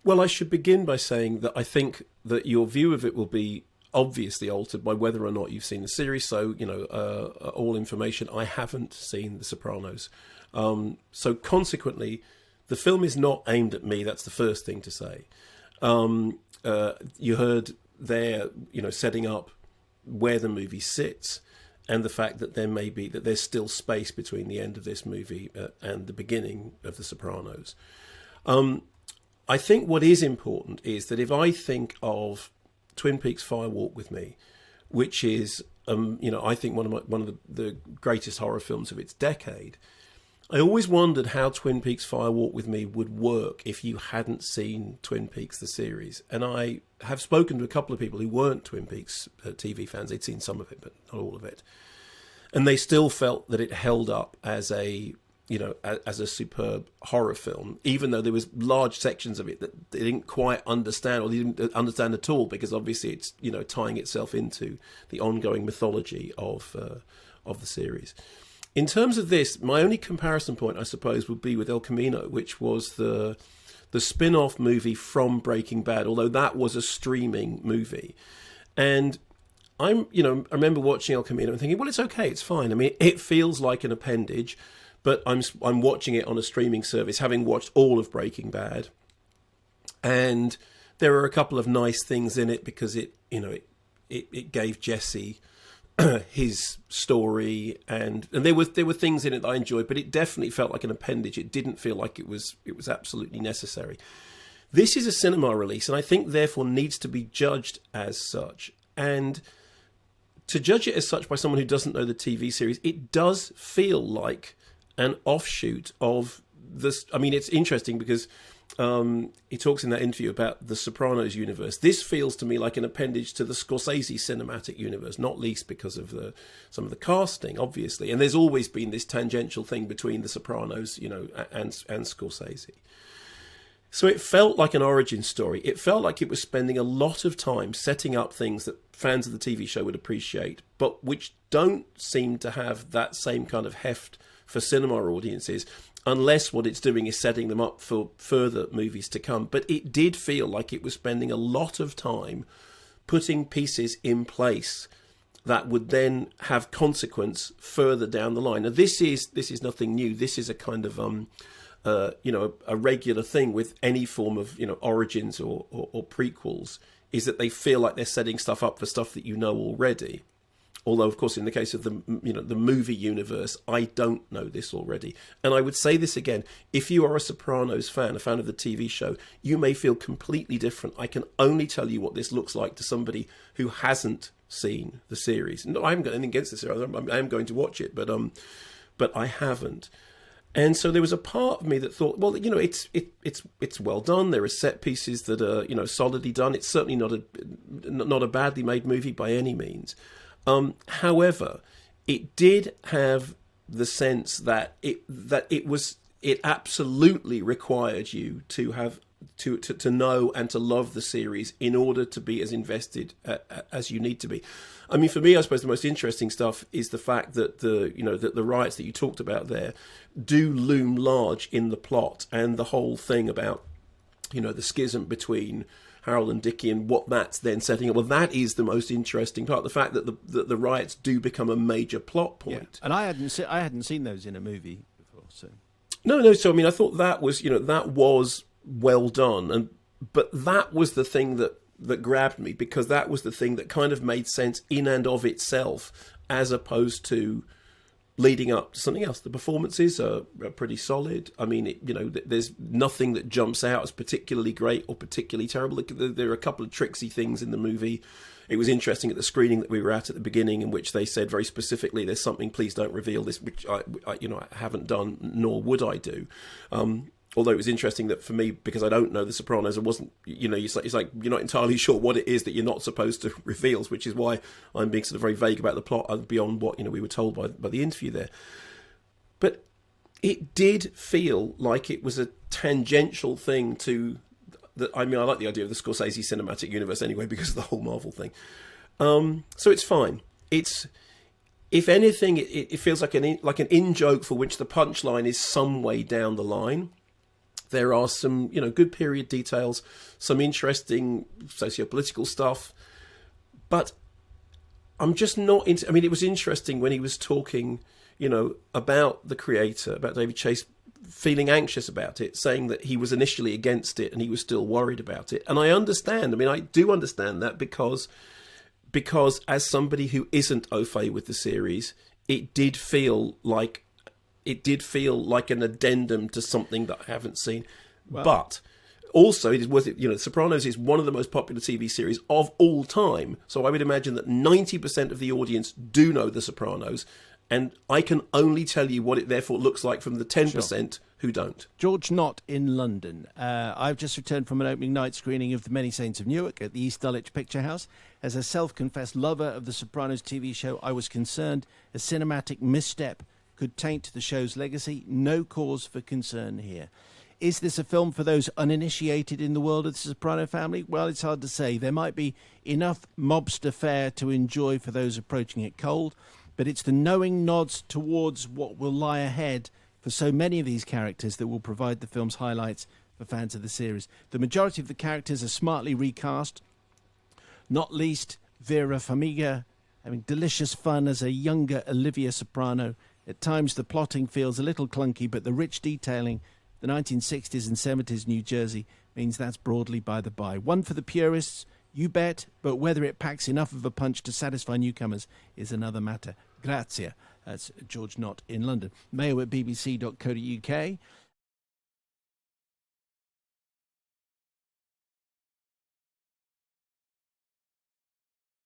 Well, I should begin by saying that I think that your view of it will be obviously altered by whether or not you've seen the series. So, all information, I haven't seen The Sopranos. So consequently, the film is not aimed at me. That's the first thing to say. You heard there, setting up where the movie sits and the fact that there's still space between the end of this movie and the beginning of The Sopranos. I think what is important is that if I think of Twin Peaks Fire Walk with Me, which is, I think one of the greatest horror films of its decade, I always wondered how Twin Peaks Fire Walk with Me would work if you hadn't seen Twin Peaks the series. And I have spoken to a couple of people who weren't Twin Peaks TV fans. They'd seen some of it, but not all of it. And they still felt that it held up as a superb horror film, even though there was large sections of it that they didn't quite understand, or they didn't understand at all, because obviously it's, tying itself into the ongoing mythology of the series. In terms of this, my only comparison point, I suppose, would be with El Camino, which was the spin-off movie from Breaking Bad, although that was a streaming movie. And I remember watching El Camino and thinking, well, it's okay, it's fine. I mean, it feels like an appendage, but I'm watching it on a streaming service, having watched all of Breaking Bad, and there are a couple of nice things in it because it gave Jesse his story, and there were things in it that I enjoyed, but it definitely felt like an appendage. It didn't feel like it was absolutely necessary. This is a cinema release, and I think therefore needs to be judged as such. And to judge it as such by someone who doesn't know the TV series, it does feel like an offshoot of this. I mean, it's interesting because he talks in that interview about the Sopranos universe. This feels to me like an appendage to the Scorsese cinematic universe, not least because of some of the casting, obviously. And there's always been this tangential thing between the Sopranos, and Scorsese. So it felt like an origin story. It felt like it was spending a lot of time setting up things that fans of the TV show would appreciate, but which don't seem to have that same kind of heft for cinema audiences, unless what it's doing is setting them up for further movies to come. But it did feel like it was spending a lot of time putting pieces in place that would then have consequence further down the line. Now, this is nothing new. This is a kind of a regular thing with any form of origins or prequels, is that they feel like they're setting stuff up for stuff that already. Although, of course, in the case of the movie universe, I don't know this already. And I would say this again: if you are a Sopranos fan, a fan of the TV show, you may feel completely different. I can only tell you what this looks like to somebody who hasn't seen the series. No, I haven't got anything against the series. I am going to watch it, but I haven't. And so there was a part of me that thought, well, it's well done. There are set pieces that are solidly done. It's certainly not a badly made movie by any means. However, it did have the sense that it absolutely required you to have to know and to love the series in order to be as invested as you need to be. I mean, for me, I suppose the most interesting stuff is the fact that the riots that you talked about there do loom large in the plot, and the whole thing about the schism between Harold and Dickie and what that's then setting up. Well, that is the most interesting part. The fact that the riots do become a major plot point. Yeah. And I hadn't seen those in a movie before, so no. So I mean, I thought that was that was well done, but that was the thing that grabbed me, because that was the thing that kind of made sense in and of itself, as opposed to leading up to something else. The performances are pretty solid. I mean, there's nothing that jumps out as particularly great or particularly terrible. There are a couple of tricksy things in the movie. It was interesting at the screening that we were at the beginning, in which they said very specifically, "There's something, please don't reveal this," which I haven't done, nor would I do. Although it was interesting that for me, because I don't know The Sopranos, I wasn't, it's like you're not entirely sure what it is that you're not supposed to reveal, which is why I'm being sort of very vague about the plot beyond what we were told by the interview there. But it did feel like it was a tangential thing to that. I mean, I like the idea of the Scorsese cinematic universe anyway, because of the whole Marvel thing. So it's fine. It's, if anything, it feels like an in-joke for which the punchline is some way down the line. There are some, good period details, some interesting socio-political stuff, but I'm just not into... I mean, it was interesting when he was talking, about the creator, about David Chase, feeling anxious about it, saying that he was initially against it and he was still worried about it. And I understand. I mean, I do understand that because as somebody who isn't au fait with the series, it did feel like an addendum to something that I haven't seen. Wow. But also, it is worth it. Sopranos is one of the most popular TV series of all time. So I would imagine that 90% of the audience do know The Sopranos. And I can only tell you what it therefore looks like from the 10% who don't. George Knott in London. I've just returned from an opening night screening of The Many Saints of Newark at the East Dulwich Picture House. As a self-confessed lover of the Sopranos TV show, I was concerned a cinematic misstep could taint the show's legacy. No cause for concern here. Is this a film for those uninitiated in the world of the Soprano family? Well, it's hard to say. There might be enough mobster fare to enjoy for those approaching it cold, but it's the knowing nods towards what will lie ahead for so many of these characters that will provide the film's highlights for fans of the series. The majority of the characters are smartly recast, not least Vera Farmiga, having delicious fun as a younger Olivia Soprano. At times the plotting feels a little clunky, but the rich detailing, the 1960s and 70s New Jersey, means that's broadly by the by. One for the purists, you bet, but whether it packs enough of a punch to satisfy newcomers is another matter. Grazie. That's George Knott in London. Mayo at bbc.co.uk.